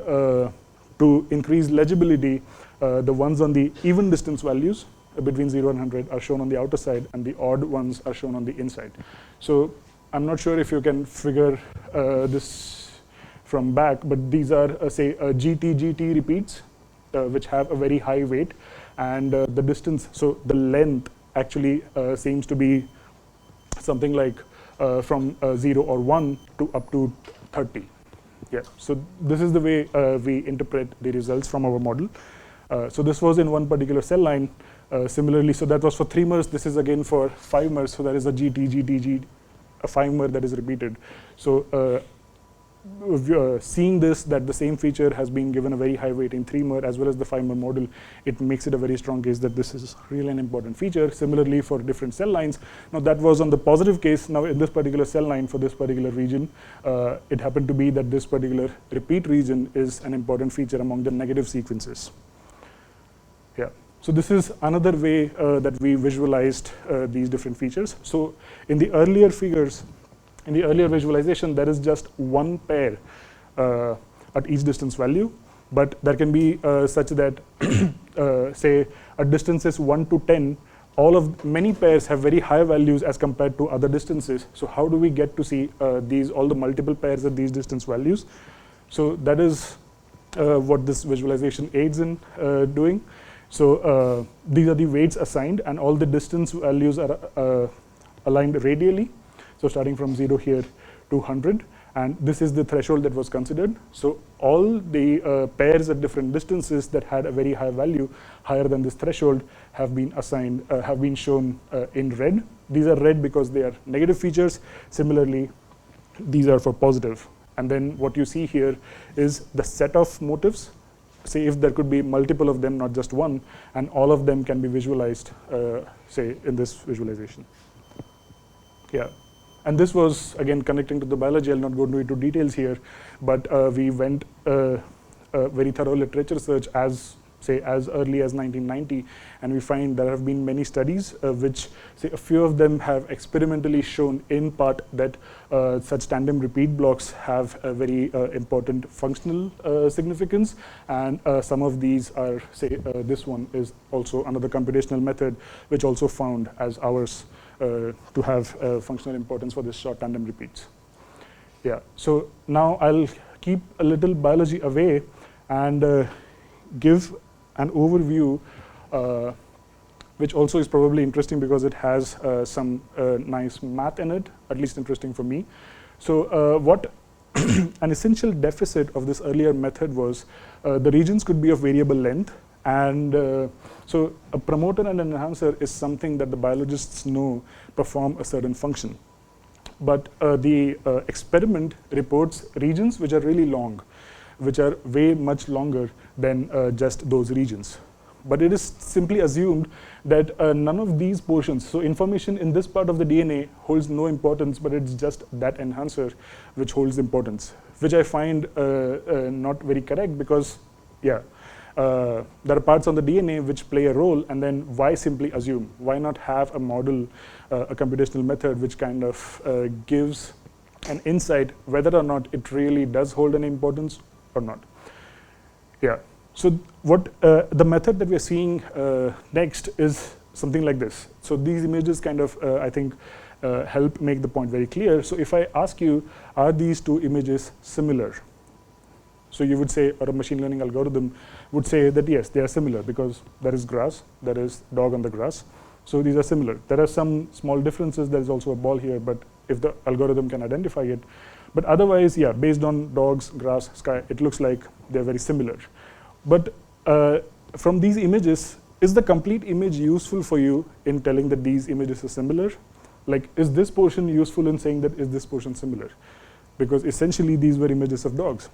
to increase legibility, the ones on the even distance values between 0 and 100 are shown on the outer side, and the odd ones are shown on the inside. So I'm not sure if you can figure this from back, but these are say GT repeats which have a very high weight, and the distance, so the length actually seems to be something like from 0 or 1 to up to 30. Yeah. So this is the way we interpret the results from our model. So this was in one particular cell line. Similarly, so that was for 3 mers. This is again for 5 mers. So there is a GT, a 5 mer that is repeated. So seeing this, that the same feature has been given a very high weight in 3-mer as well as the 5-mer model, it makes it a very strong case that this is really an important feature. Similarly, for different cell lines, now that was on the positive case. Now in this particular cell line for this particular region, it happened to be that this particular repeat region is an important feature among the negative sequences. Yeah. So this is another way that we visualized these different features. So in the earlier figures, in the earlier visualization, there is just one pair at each distance value, but there can be such that, say, at distances 1 to 10, many pairs have very high values as compared to other distances. So how do we get to see all the multiple pairs at these distance values? So that is what this visualization aids in doing. So these are the weights assigned, and all the distance values are aligned radially. So starting from 0 here to 100, and this is the threshold that was considered. So all the pairs at different distances that had a very high value, higher than this threshold, have been assigned, have been shown in red. These are red because they are negative features. Similarly, these are for positive. And then what you see here is the set of motifs. Say if there could be multiple of them, not just one, and all of them can be visualized, say, in this visualization. Yeah. And this was, again, connecting to the biology. I'll not go into details here, but we went very thorough literature search as early as 1990, and we find there have been many studies which, say, a few of them have experimentally shown in part that such tandem repeat blocks have a very important functional significance, and some of these are, say, this one is also another computational method which also found as ours to have functional importance for this short tandem repeats. Yeah, so now I'll keep a little biology away and give an overview, which also is probably interesting because it has some nice math in it, at least interesting for me. So what an essential deficit of this earlier method was the regions could be of variable length. And so a promoter and an enhancer is something that the biologists know perform a certain function. But the experiment reports regions which are really long, which are way much longer than just those regions. But it is simply assumed that none of these portions, so information in this part of the DNA holds no importance, but it's just that enhancer which holds importance, which I find not very correct because, yeah, there are parts on the DNA which play a role, and then why simply assume? Why not have a model, a computational method which kind of gives an insight whether or not it really does hold an importance or not? Yeah. So what the method that we're seeing next is something like this. So these images kind of, I think, help make the point very clear. So if I ask you, are these two images similar? So you would say, or a machine learning algorithm would say that yes, they are similar because there is grass, there is dog on the grass. So these are similar. There are some small differences. There is also a ball here, but if the algorithm can identify it. But otherwise, yeah, based on dogs, grass, sky, it looks like they're very similar. But from these images, is the complete image useful for you in telling that these images are similar? Like, is this portion useful in saying that is this portion similar? Because essentially these were images of dogs.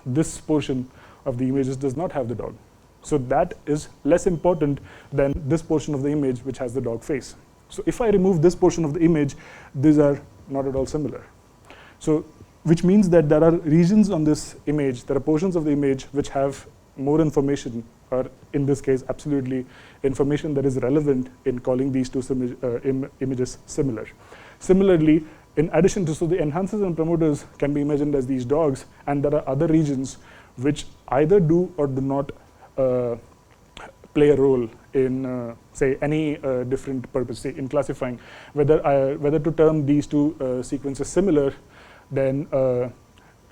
This portion of the images does not have the dog. So that is less important than this portion of the image which has the dog face. So if I remove this portion of the image, these are not at all similar. So which means that there are regions on this image, there are portions of the image which have more information, or in this case, absolutely information that is relevant in calling these two images similar. Similarly, in addition to, so the enhancers and promoters can be imagined as these dogs, and there are other regions which either do or do not play a role in, say, any different purpose, say, in classifying whether to term these two sequences similar, then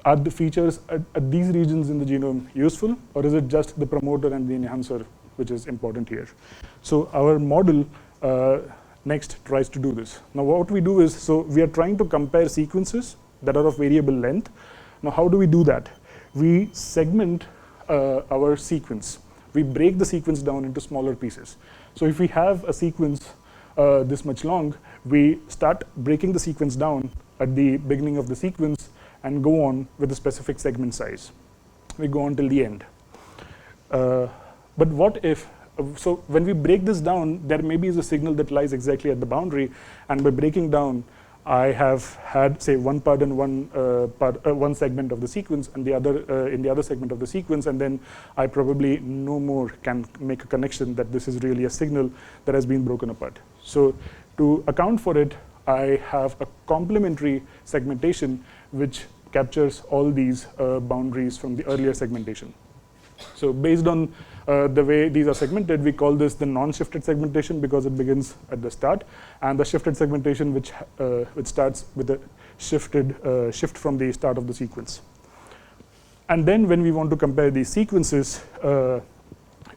are the features at these regions in the genome useful, or is it just the promoter and the enhancer which is important here? So our model next tries to do this. Now what we do is, so we are trying to compare sequences that are of variable length. Now how do we do that? We segment our sequence. We break the sequence down into smaller pieces. So if we have a sequence this much long, we start breaking the sequence down at the beginning of the sequence, and go on with a specific segment size. We go on till the end. But what if, so when we break this down, there maybe is a signal that lies exactly at the boundary, and by breaking down, I have had, say, one part in one segment of the sequence and the other in the other segment of the sequence, and then I probably no more can make a connection that this is really a signal that has been broken apart. So to account for it, I have a complementary segmentation which captures all these boundaries from the earlier segmentation. So based on the way these are segmented, we call this the non-shifted segmentation because it begins at the start, and the shifted segmentation which starts with a shift from the start of the sequence. And then when we want to compare these sequences,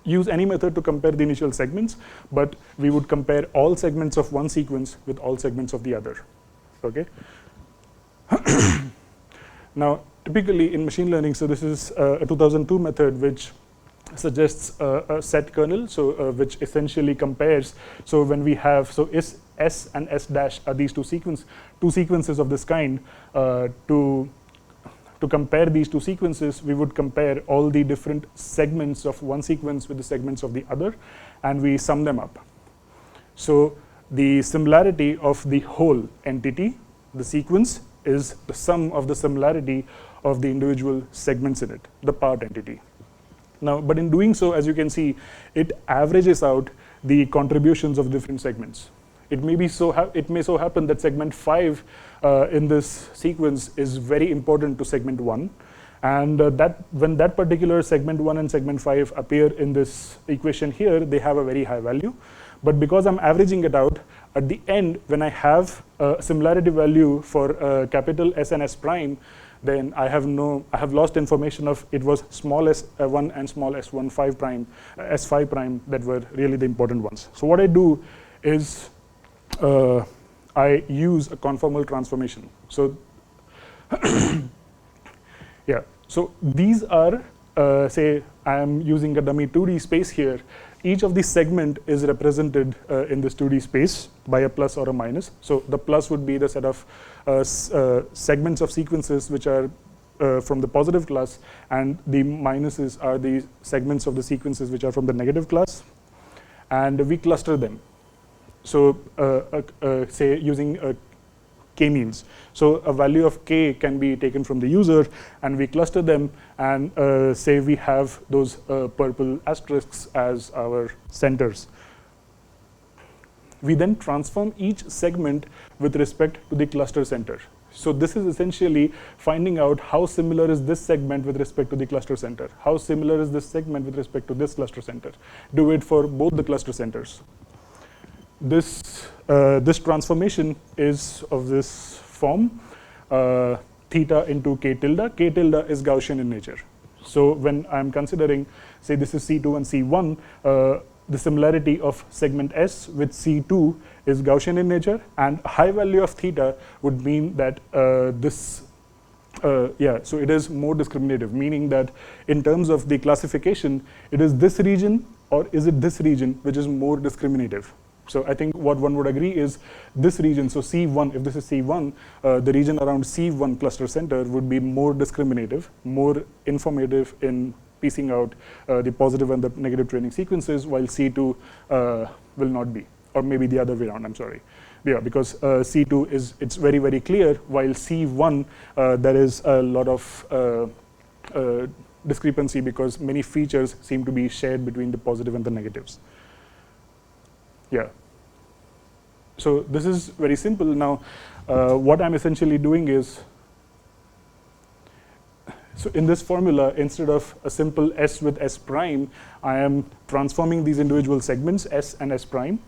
use any method to compare the initial segments, but we would compare all segments of one sequence with all segments of the other. Okay. Now, typically in machine learning, so this is a 2002 method which suggests a set kernel, so which essentially compares. So when we have, so is S and S dash are these two sequences of this kind. To compare these two sequences, we would compare all the different segments of one sequence with the segments of the other, and we sum them up. So the similarity of the whole entity, the sequence, is the sum of the similarity of the individual segments in it, the part entity. Now, but in doing so, as you can see, it averages out the contributions of different segments. It may so happen that segment 5 in this sequence is very important to segment 1, and that when that particular segment 1 and segment 5 appear in this equation here, they have a very high value. But because I'm averaging it out, at the end, when I have a similarity value for capital S and S prime, then I have lost information of it was small s1 and small s5 prime that were really the important ones. So what I do is I use a conformal transformation. So yeah, so these are say I am using a dummy 2D space here. Each of these segment is represented in this 2D space by a plus or a minus. So the plus would be the set of segments of sequences which are from the positive class, and the minuses are the segments of the sequences which are from the negative class, and we cluster them. So say using k-means. So a value of k can be taken from the user, and we cluster them, and say we have those purple asterisks as our centers. We then transform each segment with respect to the cluster center. So this is essentially finding out how similar is this segment with respect to the cluster center. How similar is this segment with respect to this cluster center. Do it for both the cluster centers. This transformation is of this form, theta into k tilde. K tilde is Gaussian in nature. So when I'm considering, say this is C2 and C1, the similarity of segment S with C2 is Gaussian in nature, and high value of theta would mean that so it is more discriminative, meaning that in terms of the classification, it is this region or is it this region which is more discriminative. So I think what one would agree is this region, so C1, if this is C1, the region around C1 cluster center would be more discriminative, more informative in piecing out the positive and the negative training sequences, while C2 will not be, or maybe the other way around, I'm sorry. Yeah, because C2 it's very, very clear, while C1 there is a lot of discrepancy because many features seem to be shared between the positive and the negatives. Yeah. So this is very simple. Now, what I'm essentially doing is, so in this formula, instead of a simple S with S prime, I am transforming these individual segments, S and S prime.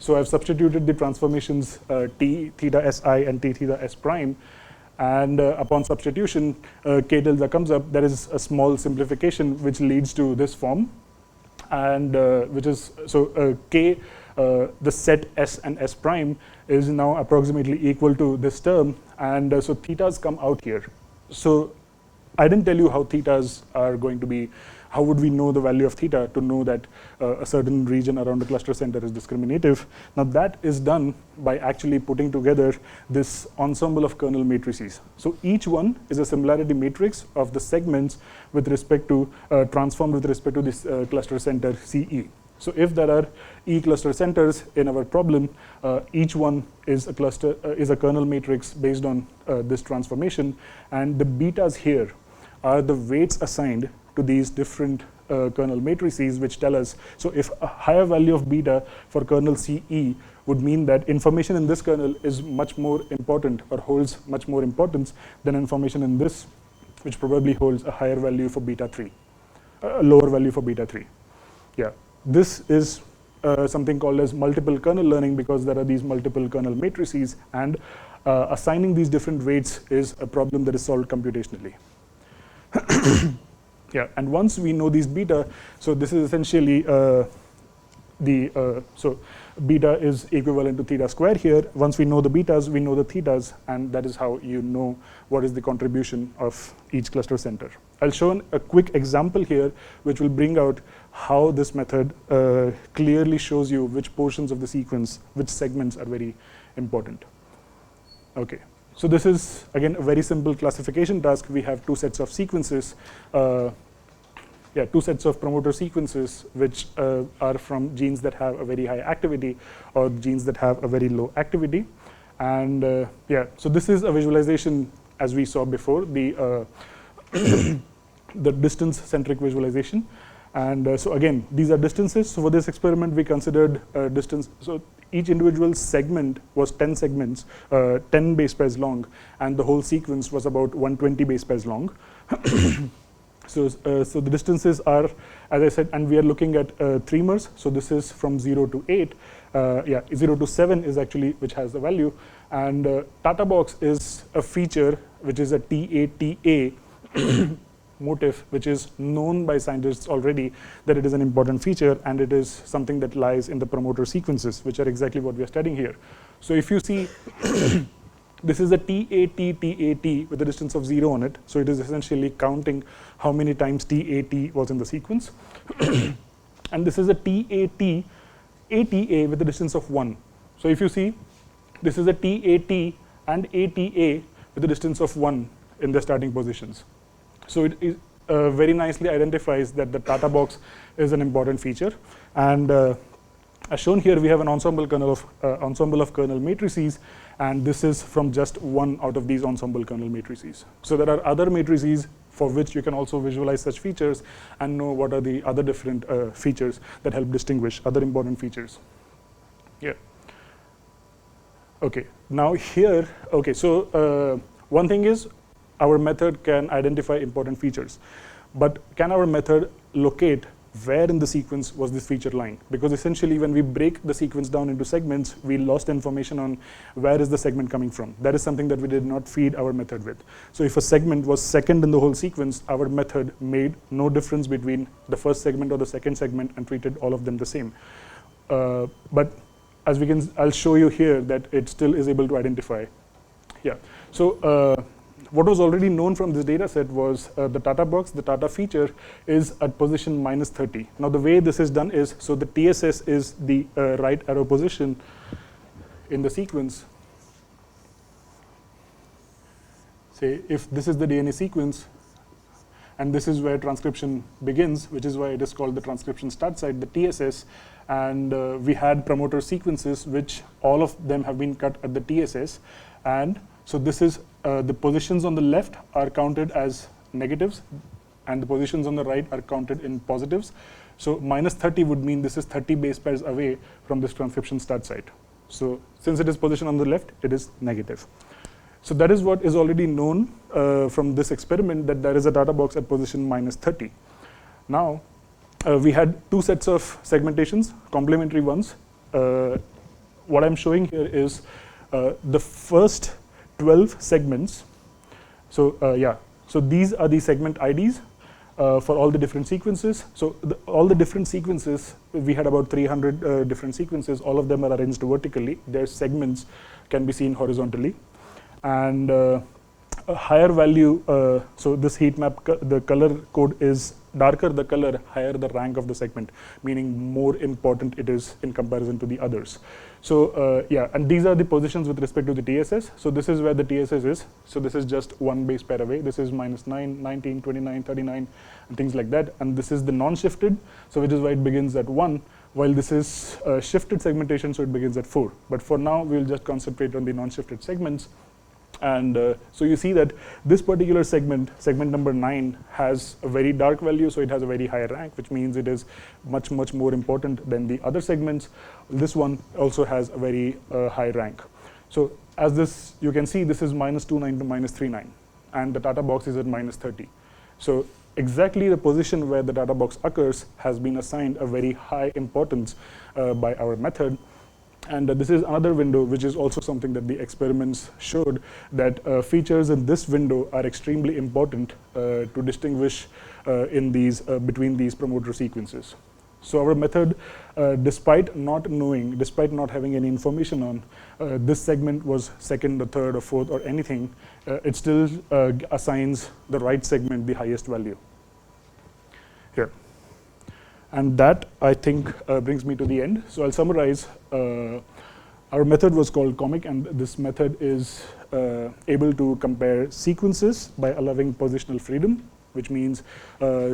So I've substituted the transformations T theta Si and T theta S prime. And upon substitution, K tilde comes up. There is a small simplification which leads to this form. And which is, so K, the set S and S prime is now approximately equal to this term, and so thetas come out here. So I didn't tell you how thetas are going to be how would we know the value of theta to know that a certain region around the cluster center is discriminative? Now that is done by actually putting together this ensemble of kernel matrices. So each one is a similarity matrix of the segments with respect to transformed with respect to this cluster center CE. So if there are E cluster centers in our problem, each one is a cluster is a kernel matrix based on this transformation, and the betas here are the weights assigned to these different kernel matrices, which tell us, so if a higher value of beta for kernel CE would mean that information in this kernel is much more important or holds much more importance than information in this, which probably holds a higher value for beta 3, a lower value for beta 3. Yeah. This is something called as multiple kernel learning, because there are these multiple kernel matrices, and assigning these different weights is a problem that is solved computationally. Yeah, and once we know these beta, so this is essentially so beta is equivalent to theta square here. Once we know the betas, we know the thetas, and that is how you know what is the contribution of each cluster center. I'll show a quick example here, which will bring out how this method clearly shows you which portions of the sequence, which segments are very important. Okay, so this is, again, a very simple classification task. We have two sets of sequences, two sets of promoter sequences, which are from genes that have a very high activity or genes that have a very low activity. And so this is a visualization, as we saw before, the the distance-centric visualization. And so again, these are distances. So for this experiment, we considered distance. So each individual segment was 10 segments, 10 base pairs long, and the whole sequence was about 120 base pairs long. So the distances are, as I said, and we are looking at 3mers. So this is from 0 to 8. 0 to 7 is actually which has the value. And Tata box is a feature which is a TATA motif, which is known by scientists already that it is an important feature, and it is something that lies in the promoter sequences, which are exactly what we are studying here. So if you see, this is a TAT with a distance of 0 on it. So it is essentially counting how many times TAT was in the sequence. And this is a TAT ATA with a distance of 1. So if you see, this is a TAT and ATA with a distance of 1 in their starting positions. So it is, very nicely identifies that the Tata box is an important feature. And as shown here, we have an ensemble of kernel matrices, and this is from just one out of these ensemble kernel matrices. So there are other matrices for which you can also visualize such features and know what are the other different features that help distinguish other important features. Yeah. Okay. Now here, okay. So one thing is, our method can identify important features, but can our method locate where in the sequence was this feature lying? Because essentially, when we break the sequence down into segments, we lost information on where is the segment coming from. That is something that we did not feed our method with. So if a segment was second in the whole sequence, our method made no difference between the first segment or the second segment and treated all of them the same. But as we can, I'll show you here that it still is able to identify. Yeah. So what was already known from this data set was the Tata box, the Tata feature is at position -30. Now the way this is done is, so the TSS is the right arrow position in the sequence. Say if this is the DNA sequence, and this is where transcription begins, which is why it is called the transcription start site, the TSS, and we had promoter sequences, which all of them have been cut at the TSS, and so this is the positions on the left are counted as negatives, and the positions on the right are counted in positives. So -30 would mean this is 30 base pairs away from this transcription start site. So since it is positioned on the left, it is negative. So that is what is already known from this experiment, that there is a Tata box at position -30. Now, we had two sets of segmentations, complementary ones. What I'm showing here is the first 12 segments. So so these are the segment IDs for all the different sequences. So all the different sequences, we had about 300 different sequences. All of them are arranged vertically. Their segments can be seen horizontally. And a higher value, so this heat map, the color code is darker the color, higher the rank of the segment, meaning more important it is in comparison to the others. So yeah, and these are the positions with respect to the TSS. So this is where the TSS is. So this is just one base pair away. This is -9, 19, 29, 39, and things like that. And this is the non-shifted, so which is why it begins at 1, while this is shifted segmentation, so it begins at 4. But for now, we'll just concentrate on the non-shifted segments. And so you see that this particular segment, segment number 9, has a very dark value, so it has a very high rank, which means it is much, much more important than the other segments. This one also has a very high rank. So as this, you can see, this is -29 to -39, and the data box is at -30. So exactly the position where the data box occurs has been assigned a very high importance by our method. And this is another window, which is also something that the experiments showed, that features in this window are extremely important to distinguish in these between these promoter sequences. So our method, despite not knowing, despite not having any information on this segment was second or third or fourth or anything, it still assigns the right segment the highest value. Here. And that, I think, brings me to the end. So I'll summarize. Our method was called COMIC, and this method is able to compare sequences by allowing positional freedom, which means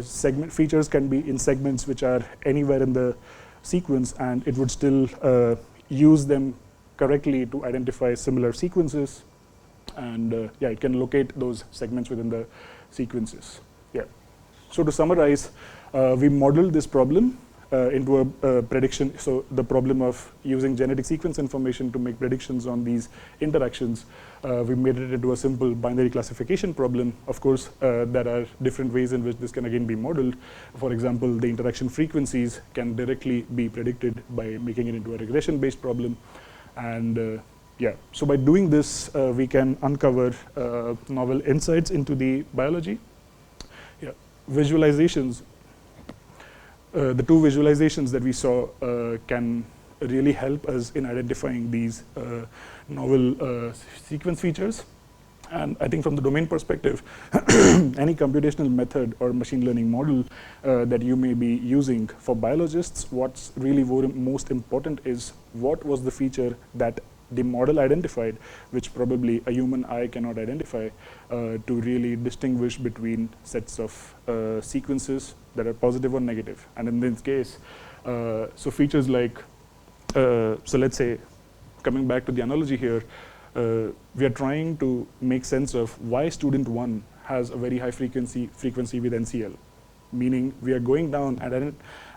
segment features can be in segments which are anywhere in the sequence, and it would still use them correctly to identify similar sequences. And yeah, it can locate those segments within the sequences. Yeah. So to summarize, we modeled this problem into a prediction. So the problem of using genetic sequence information to make predictions on these interactions, we made it into a simple binary classification problem. Of course, there are different ways in which this can again be modeled. For example, the interaction frequencies can directly be predicted by making it into a regression-based problem. And yeah, so by doing this, we can uncover novel insights into the biology. Yeah, visualizations. The two visualizations that we saw can really help us in identifying these novel sequence features. And I think from the domain perspective, any computational method or machine learning model that you may be using for biologists, what's really most important is what was the feature that the model identified, which probably a human eye cannot identify, to really distinguish between sets of sequences that are positive or negative. And in this case, so features like, so let's say, coming back to the analogy here, we are trying to make sense of why student 1 has a very high frequency with NCL, meaning we are going down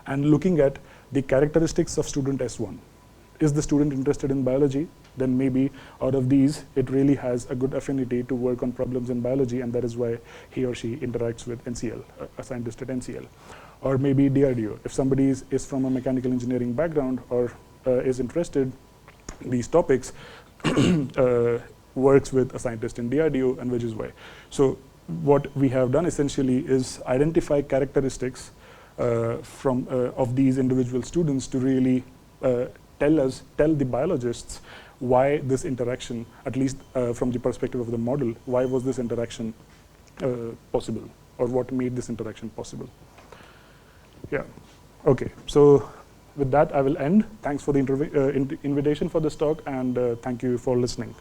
and looking at the characteristics of student S1. Is the student interested in biology? Then maybe out of these, it really has a good affinity to work on problems in biology, and that is why he or she interacts with NCL, a scientist at NCL. Or maybe DRDO. If somebody is from a mechanical engineering background or is interested in these topics, works with a scientist in DRDO, and which is why. So what we have done essentially is identify characteristics of these individual students to really tell the biologists why this interaction, at least from the perspective of the model, why was this interaction possible, or what made this interaction possible. Yeah, okay, so with that I will end. Thanks for the invitation for this talk, and thank you for listening.